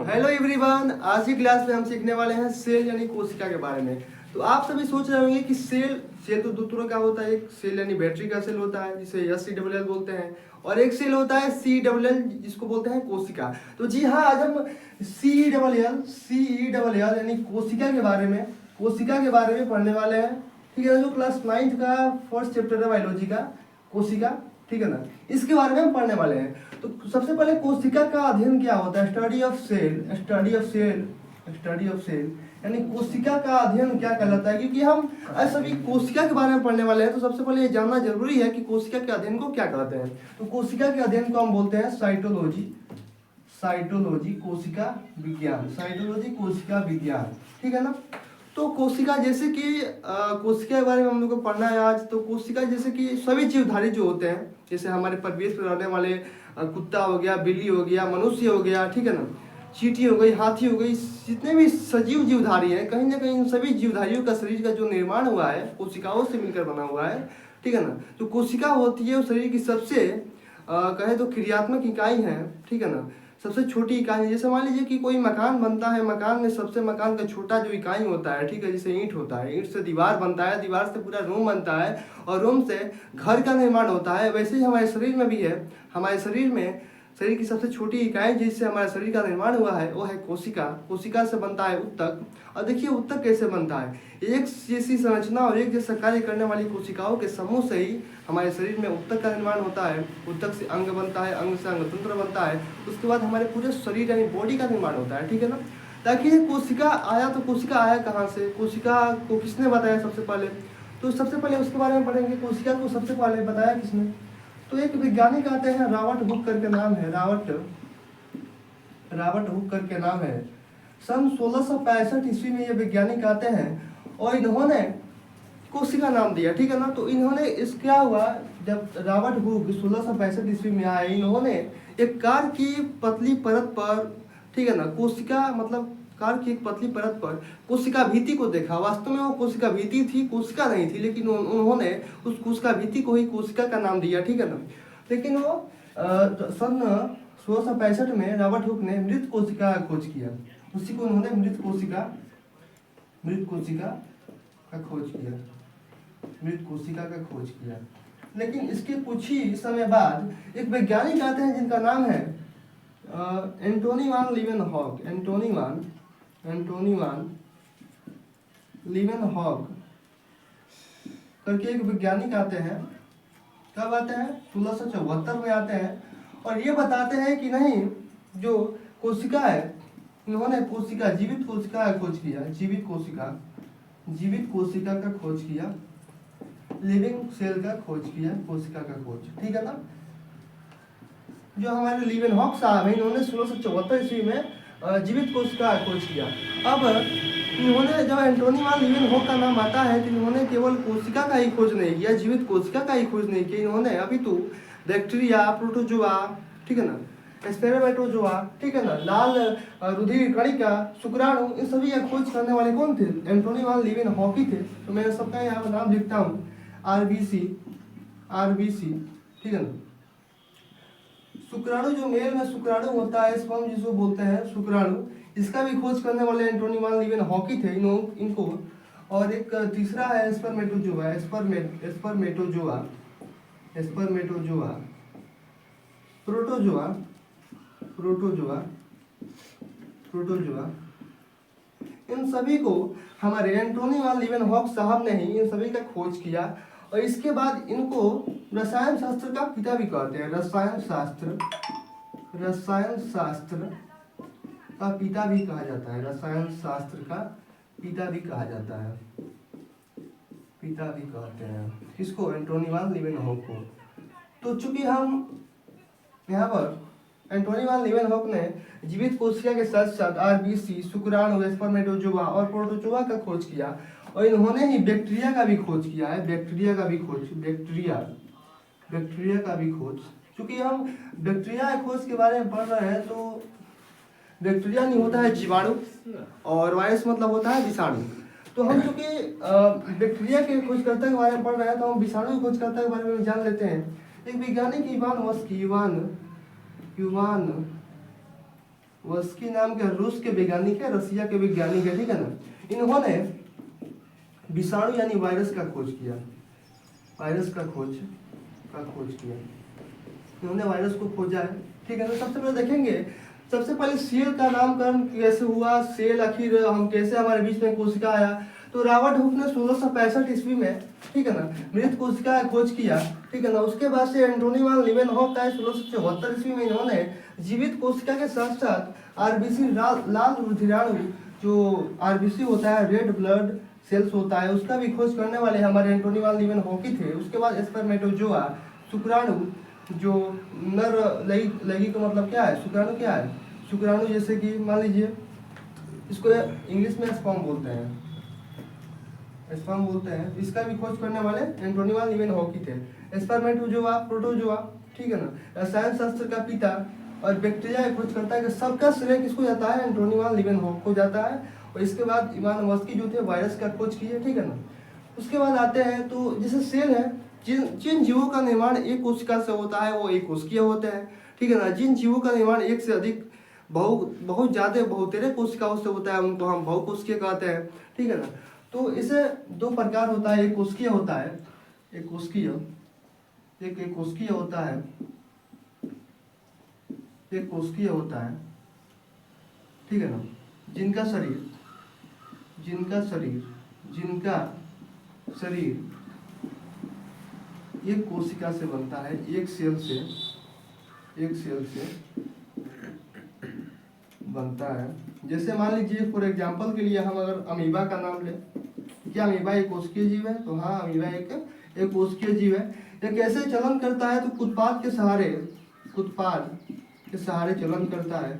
हूँ। Hello everyone, आज की क्लास में हम सीखने वाले हैं सेल यानी कोशिका के बारे में। तो आप सभी सोच रहे होंगे कि सेल सेल तो दो तरह का होता है। एक सेल यानी बैटरी का सेल होता है जिसे SCLL बोलते हैं, और एक सेल होता है CLL जिसको बोलते हैं कोशिका। तो जी हाँ, आज हम CELL यानी कोशिका के बारे में पढ़ने वाले हैं। ठीक है ना, जो क्लास 9th का फर्स्ट चैप्टर है बायोलॉजी का, कोशिका। ठीक है ना, इसके बारे में हम पढ़ने वाले हैं। तो सबसे पहले कोशिका का अध्ययन क्या होता है? स्टडी ऑफ सेल यानी कोशिका का अध्ययन क्या कहलाता है? क्योंकि हम आज सभी कोशिका के बारे में पढ़ने वाले हैं, तो सबसे पहले ये जानना जरूरी है कि कोशिका के अध्ययन को क्या कहते हैं। तो कोशिका के अध्ययन को हम बोलते हैं साइटोलॉजी कोशिका विज्ञान। ठीक है ना। तो कोशिका जैसे कि कोशिका के बारे में हम लोग को पढ़ना है आज। तो कोशिका जैसे कि सभी जीवधारी जो होते हैं, जैसे हमारे परिवेश में रहने वाले कुत्ता हो गया, बिल्ली हो गया, मनुष्य हो गया, ठीक है ना, चींटी हो गई, हाथी हो गई, जितने भी सजीव जीवधारी हैं, कहीं ना कहीं इन सभी जीवधारियों का शरीर का जो निर्माण हुआ है कोशिकाओं से मिलकर बना हुआ है। ठीक है ना। जो कोशिका होती है वो शरीर की सबसे कहे तो क्रियात्मक इकाई है। ठीक है ना, सबसे छोटी इकाई है। जैसे मान लीजिए कि कोई मकान बनता है, मकान में सबसे मकान का छोटा जो इकाई होता है, ठीक है, जैसे ईंट होता है, ईंट से दीवार बनता है, दीवार से पूरा रूम बनता है, और रूम से घर का निर्माण होता है। वैसे ही हमारे शरीर में भी है। हमारे शरीर की सबसे छोटी इकाई जिससे हमारे शरीर का निर्माण हुआ है वो है कोशिका। कोशिका से बनता है उत्तक। और देखिए उत्तक कैसे बनता है? एक जैसी संरचना और एक जैसा कार्य करने वाली कोशिकाओं के समूह से ही हमारे शरीर में उत्तक का निर्माण होता है। उत्तक से अंग बनता है, अंग से अंगतंत्र बनता है, उसके बाद हमारे पूरे शरीर यानी बॉडी का निर्माण होता है। ठीक है ना। ताकि कोशिका आया, तो कोशिका आया कहाँ से? कोशिका को किसने बताया सबसे पहले? तो सबसे पहले उसके बारे में पढ़ेंगे। कोशिका को सबसे पहले बताया किसने? तो एक वैज्ञानिक आते हैं, रॉबर्ट हुक करके नाम है। रॉबर्ट हुक करके नाम है। सन 1665 ईस्वी में ये वैज्ञानिक आते हैं और इन्होंने कोशिका नाम दिया। ठीक है ना। तो इन्होंने इस क्या हुआ, जब रॉबर्ट हुक 1665 ईस्वी में आए, इन्होंने एक कार की पतली परत पर, ठीक है ना, कोशिका मतलब कार की एक पतली परत पर कोशिका भीति को देखा। वास्तव में वो कोशिका भीति थी, कोशिका नहीं थी, लेकिन उन्होंने उस कोशिका भीति को ही कोशिका का नाम दिया। ठीक है ना। लेकिन वो सन 1665 में रॉबर्ट हुक ने मृत कोशिका का खोज किया। उसी को उन्होंने मृत कोशिका का खोज किया। लेकिन इसके कुछ ही समय बाद एक वैज्ञानिक आते हैं जिनका नाम है एंटोनी वान लीवेनहॉक करके एक वैज्ञानिक आते हैं। कब आते हैं? 1674 में आते हैं, और ये बताते हैं कि नहीं, जो कोशिका है, इन्होंने जीवित कोशिका का खोज किया। जीवित कोशिका का खोज किया, लिविंग सेल का खोज किया, कोशिका का खोज। ठीक है ना। जो हमारे लीवेनहॉक साहब हैं, इन्होंने 1674 ईस्वी में जीवित कोशिका का खोज किया। अब इन्होंने, जब एंटोनी वान लीवेनहॉक का नाम आता है, तो इन्होंने केवल कोशिका का ही खोज नहीं किया, जीवित कोशिका का ही खोज नहीं किया। इन्होंने अभी तो बैक्टीरिया, प्रोटोजोआ, ठीक है ना, स्पेरोमेटोजोआ, ठीक है ना, लाल रुधिर कणिका, शुक्राणु, इन सभी का खोज करने वाले कौन थे? एंटोनी वान लीवेनहॉक ही थे। तो मैं सबका यहाँ पर नाम लिखता हूँ, आरबीसी। ठीक है ना। शुक्राणु, जो मेल में शुक्राणु होता है, स्पर्म जिसको बोलते हैं शुक्राणु, इसका भी खोज करने वाले एंटोनी वान लीवेनहॉक ही थे इनको। और एक तीसरा है स्पर्मेटोजोआ, प्रोटोजोआ। इन सभी को हमारे एंटोनी वान लीवेनहॉक साहब ने ही इन सभी का खोज किया। और इसके बाद इनको रसायन शास्त्र का पिता भी कहते हैं। रसायन शास्त्र का पिता भी कहा जाता है। रसायन शास्त्र का पिता भी कहा जाता है। पिता भी कहते हैं किसको? एंटोनी वान लीवेनहॉक को। तो चूंकि हम यहाँ पर एंटोनी वान लीवेनहॉक ने जीवित कोशिका के साथ साथ आरबीसी, शुक्राणु, स्पर्मेटोजोआ और प्रोटोजोआ का खोज किया, और इन्होंने ही बैक्टीरिया का भी खोज किया है। बैक्टीरिया का भी खोज। क्योंकि हम बैक्टीरिया के खोज के बारे में पढ़ रहे हैं, तो बैक्टीरिया नहीं होता है जीवाणु, और वायरस मतलब होता है विषाणु। तो हम चूंकि बैक्टीरिया के खोजकर्ता के बारे में पढ़ रहे हैं, तो हम विषाणु के खोजकर्ता के बारे में जान लेते हैं। एक वैज्ञानिक वस्की नाम के रूस के वैज्ञानिक है, रसिया के वैज्ञानिक है, ठीक है ना। इन्होंने विषाणु यानी वायरस का खोज किया, वायरस का खोज किया, इन्होंने वायरस को खोजा है, ठीक है। तो सबसे पहले देखेंगे, सबसे पहले सेल का नामकरण कैसे हुआ, सेल आखिर हम कैसे हमारे बीच में कोशिका आया। तो रॉबर्ट हुक ने 1665 ईस्वी में, ठीक है ना, मृत कोशिका का खोज किया, ठीक है ना। उसके बाद से एंटोनी वान लीवेनहॉक का 1674 ईस्वी में इन्होंने जीवित कोशिका के साथ साथ आरबीसी लाल रुधिराणु जो आरबीसी होता है, रेड ब्लड सेल्स होता है, उसका भी खोज करने वाले हमारे एंटोनी वान लीवेनहॉक ही थे। उसके बाद स्पर्मेटोजोआ शुक्राणु जो नर लगी का मतलब क्या है, शुक्राणु क्या है, शुक्राणु जैसे कि मान लीजिए इसको इंग्लिश में स्पर्म बोलते हैं, स्पर्म बोलते हैं। इसका भी खोज करने वाले एंटोनी वान लीवेनहॉक ही थे। स्पर्मेटोजोआ, प्रोटोजोआ, ठीक है ना, रसायन शास्त्र का पिता और बैक्टीरिया का खोज करता है कि सबका श्रेय किसको जाता है, एंटोनी वान लीवेनहॉक को जाता है। और इसके बाद इवान वस्की जो थे वायरस का खोज किए, ठीक है ना। उसके बाद आते हैं तो जैसे सेल है, जिन जीवों का निर्माण एक कोशिका से होता है वो एक कोशिकीय होते हैं, ठीक है ना। जिन जीवों का निर्माण एक से अधिक बहुत ज्यादा बहुतेरे कोशिकाओं से होता है उनको हम बहुकोशिकीय कहते हैं, ठीक है ना। तो इसे दो प्रकार होता है, एक कोशिकीय होता है, एक कोशिकीय होता है, एक कोशिकीय होता है, ठीक है ना। जिनका शरीर एक कोशिका से बनता है, एक सेल से बनता है। जैसे मान लीजिए फॉर एग्जांपल के लिए हम अगर अमीबा का नाम लें, क्या अमीबा एक कोशिकीय जीव है? तो हाँ, अमीबा एक कोशिकीय जीव है। ये कैसे चलन करता है? तो उत्पाद के सहारे चलन करता है।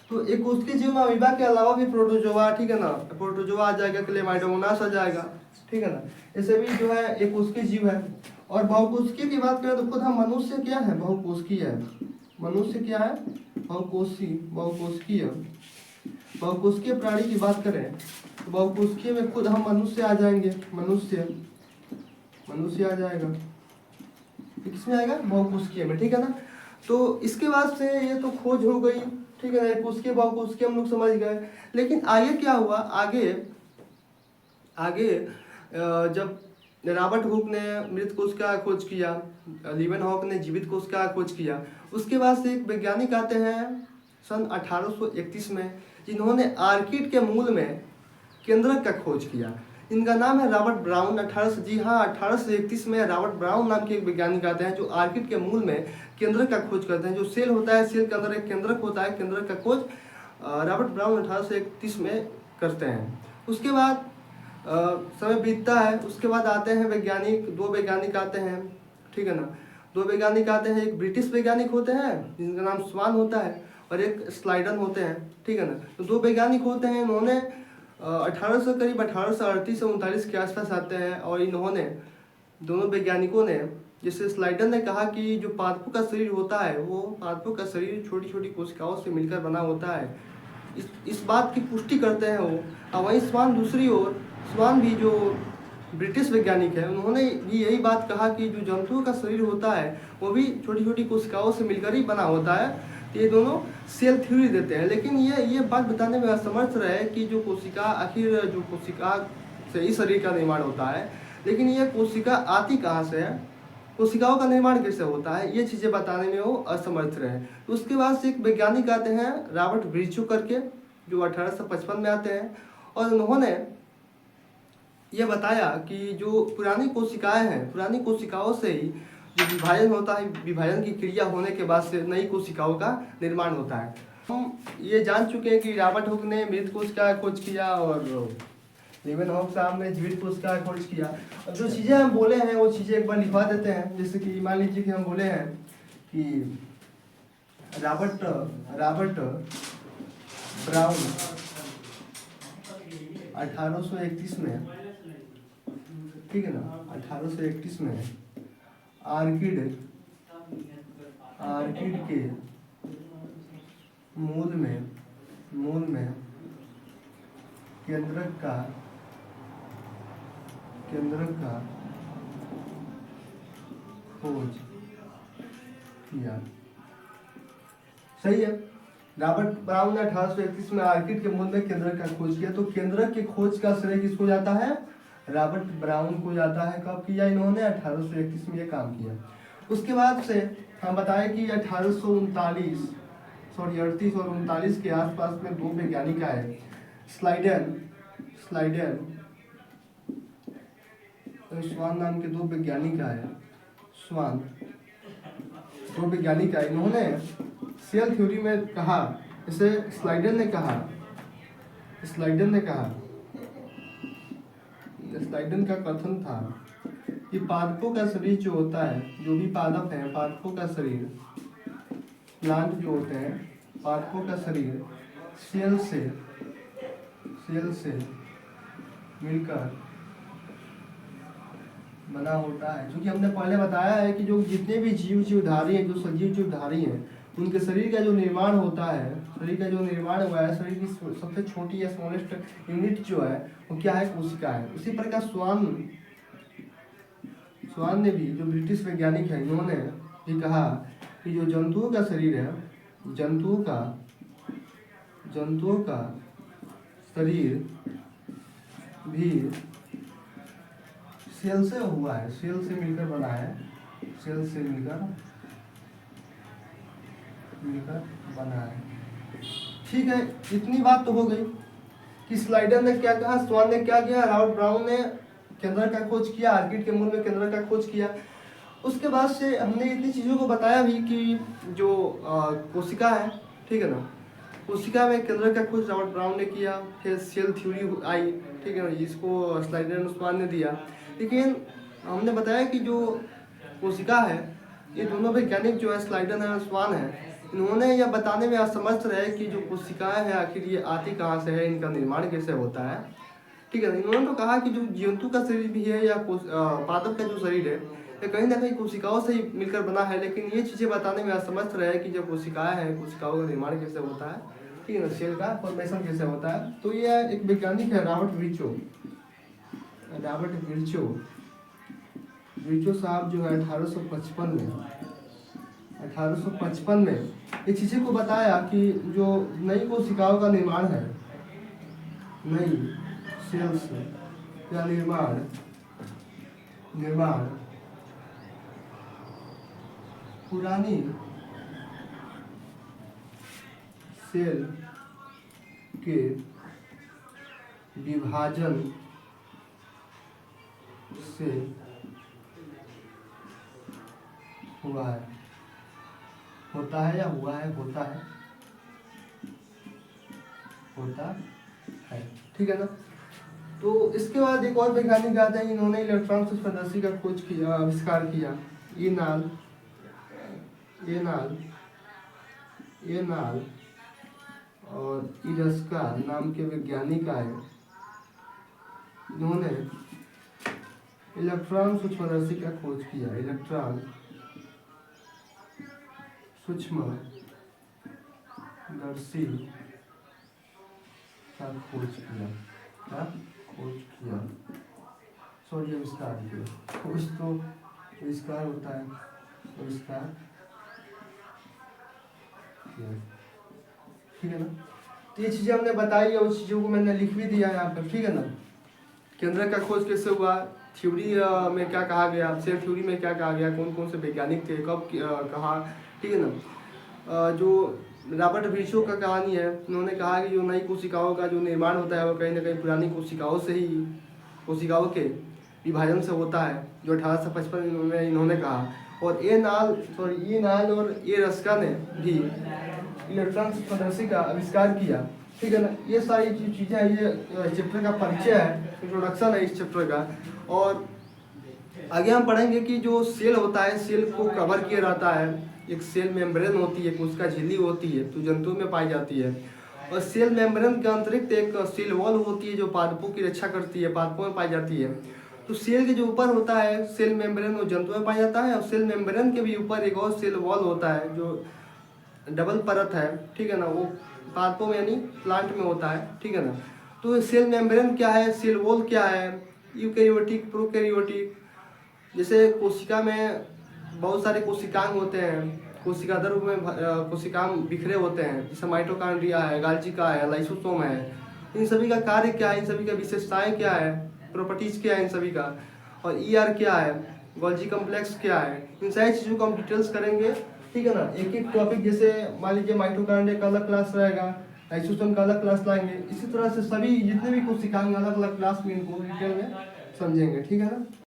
तो एक कोशिकीय जीव में अमीबा के अलावा भी प्रोटोजोआ, ठीक है ना, प्रोटोजोआ आ जाएगा, क्लेमाइडोमोनास आ जाएगा, ठीक है ना। ऐसे भी जो है एक कोशिकीय जीव है। और बहुकोशिकीय की बात करें तो खुद हम मनुष्य क्या है, बहुकोशिकीय है। मनुष्य क्या है? बहुकोशिकीय प्राणी की बात करें तो बहुकोशिकीय में खुद हम मनुष्य आ जाएंगे, मनुष्य आ जाएगा। तो किसमें आएगा? बहुकोशिकीय में, ठीक है ना। तो इसके बाद से ये तो खोज हो गई, ठीक है ना, कोशिकीय बहुकोशिकीय हम लोग समझ गए। लेकिन आगे क्या हुआ? आगे जब रॉबर्ट हुक ने मृत कोशिका का खोज किया, लीवेनहॉक ने जीवित कोशिका का खोज किया, उसके बाद से एक वैज्ञानिक आते हैं सन 1831 में, जिन्होंने आर्किड के मूल में केंद्रक का खोज किया। इनका नाम है रॉबर्ट ब्राउन। 1831 में रॉबर्ट ब्राउन नाम के एक वैज्ञानिक आते हैं जो आर्किड के मूल में केंद्रक का खोज करते हैं। जो सेल होता है, सेल के अंदर एक केंद्रक होता है, केंद्रक का खोज रॉबर्ट ब्राउन 1831 में करते हैं। उसके बाद समय बीतता है, उसके बाद आते हैं दो वैज्ञानिक आते हैं, ठीक है ना। दो वैज्ञानिक आते हैं, एक ब्रिटिश वैज्ञानिक होते हैं जिनका नाम स्वान होता है और एक स्लाइडन होते हैं, ठीक है ना। तो दो वैज्ञानिक होते हैं, इन्होंने 1838 से 39 के आसपास आते हैं। और इन्होंने दोनों वैज्ञानिकों ने, जैसे स्लाइडन ने कहा कि जो पादपों का शरीर होता है वो पादपों का शरीर छोटी छोटी कोशिकाओं से मिलकर बना होता है, इस बात की पुष्टि करते हैं वो। और वहीं स्वान भी जो ब्रिटिश वैज्ञानिक है, उन्होंने भी यही बात कहा कि जो जंतुओं का शरीर होता है वो भी छोटी छोटी कोशिकाओं से मिलकर ही बना होता है। तो ये दोनों सेल थ्योरी देते हैं। लेकिन ये बात बताने में असमर्थ रहे कि जो कोशिका से ही शरीर का निर्माण होता है, लेकिन ये कोशिका आती कहाँ से है, कोशिकाओं का निर्माण कैसे होता है, ये चीज़ें बताने में वो असमर्थ रहे। तो उसके बाद से एक वैज्ञानिक आते हैं रॉबर्ट ब्रिचो करके, जो 1855 में आते हैं। और उन्होंने ये बताया कि जो पुरानी कोशिकाएं हैं, पुरानी कोशिकाओं से ही जो विभाजन होता है, विभाजन की क्रिया होने के बाद से नई कोशिकाओं का निर्माण होता है। हम ये जान चुके हैं कि रॉबर्ट हुक ने मृत कोशिका का खोज किया और लीवेनहॉक साहब ने जीवित कोशिका का खोज किया। और जो चीज़ें हम बोले हैं वो चीज़ें एक बार लिखवा देते हैं। जैसे कि मान लीजिए कि हम बोले हैं कि रॉबर्ट ब्राउन 1831 में, ठीक है ना, 1831 में आर्किड के मूल में केंद्रक का खोज किया। सही है। रॉबर्ट ब्राउन ने 1831 में आर्किड के मूल में केंद्रक का खोज किया। तो केंद्रक की खोज का श्रेय किसको जाता है? रॉबर्ट ब्राउन को जाता है। कब किया इन्होंने? 1831 में ये काम किया। उसके बाद से हम बताएं कि 1839 सॉरी 38 और 39 के आसपास में दो वैज्ञानिक आए, स्लाइडन स्वान नाम के दो वैज्ञानिक आए। स्वान दो वैज्ञानिक आए, इन्होंने सेल थ्योरी में कहा, इसे स्लाइडन ने कहा, स्लाइडन का कथन था कि पादपों का शरीर जो होता है, जो भी पादप है, पादपों का शरीर, प्लांट जो होते हैं, पादपों का शरीर सेल से मिलकर बना होता है। क्योंकि हमने पहले बताया है कि जो जितने भी जीवधारी हैं, जो सजीव जीवधारी हैं, उनके शरीर का जो निर्माण होता है, शरीर का जो निर्माण हुआ है, शरीर की सबसे छोटी या स्मॉलेस्ट यूनिट जो है वो क्या है? कोशिका है। उसी प्रकार स्वान ने भी, जो ब्रिटिश वैज्ञानिक है, इन्होंने भी कहा कि जो जंतुओं का शरीर है, जंतुओं का शरीर भी सेल से हुआ है, सेल से मिलकर बना है, सेल से मिलकर बना है। ठीक है, इतनी बात तो हो गई कि स्लाइडर ने क्या कहा, स्वान ने क्या किया, रॉबर्ट ब्राउन ने केंद्रक का खोज किया, आर्किड के मूल में केंद्रक का खोज किया। उसके बाद से हमने इतनी चीज़ों को बताया भी कि जो कोशिका है, ठीक है ना, कोशिका में केंद्रक का खोज रॉबर्ट ब्राउन ने किया, फिर सेल थ्योरी आई, ठीक है ना, इसको स्लाइडर स्वान ने दिया। लेकिन हमने बताया कि जो कोशिका है, ये दोनों वैज्ञानिक जो है, स्लाइडर और स्वान है, इन्होंने यह बताने में असमर्थ रहे कि जो कोशिकाएं हैं आखिर ये आती कहाँ से है, इनका निर्माण कैसे होता है, ठीक है। इन्होंने तो कहा कि जो जंतु का शरीर भी है या पादप का जो शरीर है, ये कहीं ना कहीं कोशिकाओं से ही मिलकर बना है, लेकिन ये चीज़ें बताने में असमर्थ रहे कि जो कोशिकाएं हैं, कोशिकाओं का निर्माण कैसे होता है, ठीक है ना, सेल का फॉर्मेशन कैसे होता है। तो ये एक वैज्ञानिक है रॉबर्ट विर्चो साहब, जो है 1855 में ये चीज़ें को बताया कि जो नई कोशिकाओं का निर्माण है, नई सेल्स का निर्माण पुरानी सेल के विभाजन से हुआ है, होता है, ठीक है ना। तो इसके बाद एक और वैज्ञानिक आते हैं, इन्होंने इलेक्ट्रॉन सूक्ष्मदर्शी का खोज किया, आविष्कार किया। ये नाल और इरस्का नाम के वैज्ञानिक आए, इन्होंने इलेक्ट्रॉन सूक्ष्मदर्शी का खोज किया, इलेक्ट्रॉन सूक्ष्मदर्शी का खोज किया, सॉरी आविष्कार किया, खोज तो आविष्कार होता है, आविष्कार, ठीक है ना। तो ये चीज़ें हमने बताई और उस चीज़ों को मैंने लिख भी दिया यहाँ पर, ठीक है ना। केंद्रक का खोज कैसे हुआ, थ्योरी में क्या कहा गया, सेल थ्योरी में क्या कहा गया, कौन कौन से वैज्ञानिक थे, कब कहा, ठीक है ना। जो रॉबर्ट विर्चो का कहानी है, उन्होंने कहा कि जो नई कोशिकाओं का जो निर्माण होता है वो कहीं ना कहीं पुरानी कोशिकाओं से ही, कोशिकाओं के विभाजन से होता है, जो 1855 में इन्होंने कहा। और ये नाल और ये रस्का ने भी इलेक्ट्रॉन सूक्ष्मदर्शी का आविष्कार किया, ठीक है ना। ये सारी चीज़ें हैं, ये चैप्टर का परिचय है, इंट्रोडक्शन है इस चैप्टर का। और आगे हम पढ़ेंगे कि जो सेल होता है, सेल को कवर किया रहता है, एक सेल मेम्ब्रेन होती है, उसका झिल्ली होती है, तो जंतुओं में पाई जाती है। और सेल मेम्ब्रेन के अतिरिक्त एक सेल वॉल होती है जो पादपों की रक्षा करती है, पादपों में पाई जाती है। तो सेल के जो ऊपर होता है सेल मेम्ब्रेन, वो जंतुओं में पाया जाता है, और सेल मेम्ब्रेन के भी ऊपर एक और सेल वॉल होता है जो डबल परत है, ठीक है ना, वो पादपों में यानी प्लांट में होता है, ठीक है ना। तो सेल मेम्ब्रेन क्या है, सेल वॉल क्या है, यूकैरियोटिक, प्रोकैरियोटिक। जैसे कोशिका में बहुत सारे कोशिकांग होते हैं, कोशिका द्रव्य में कोशिकाएं बिखरे होते हैं, जैसे माइटोकॉन्ड्रिया है, गाल्जी का है, लाइसोसोम है। इन सभी का कार्य क्या है, इन सभी का विशेषताएं क्या है, प्रॉपर्टीज क्या है इन सभी का, और ईआर क्या है, गोल्जी कॉम्प्लेक्स क्या है, इन सारी चीज़ों को हम डिटेल्स करेंगे। ठीक है ना, एक एक टॉपिक, जैसे मान लीजिए माइटोकॉन्ड्रिया का अलग क्लास रहेगा, लाइसोसोम का अलग क्लास लाएंगे, इसी तरह से सभी जितने भी कोशिकाएं अलग अलग क्लास में इनको डिटेल में समझेंगे। ठीक है ना।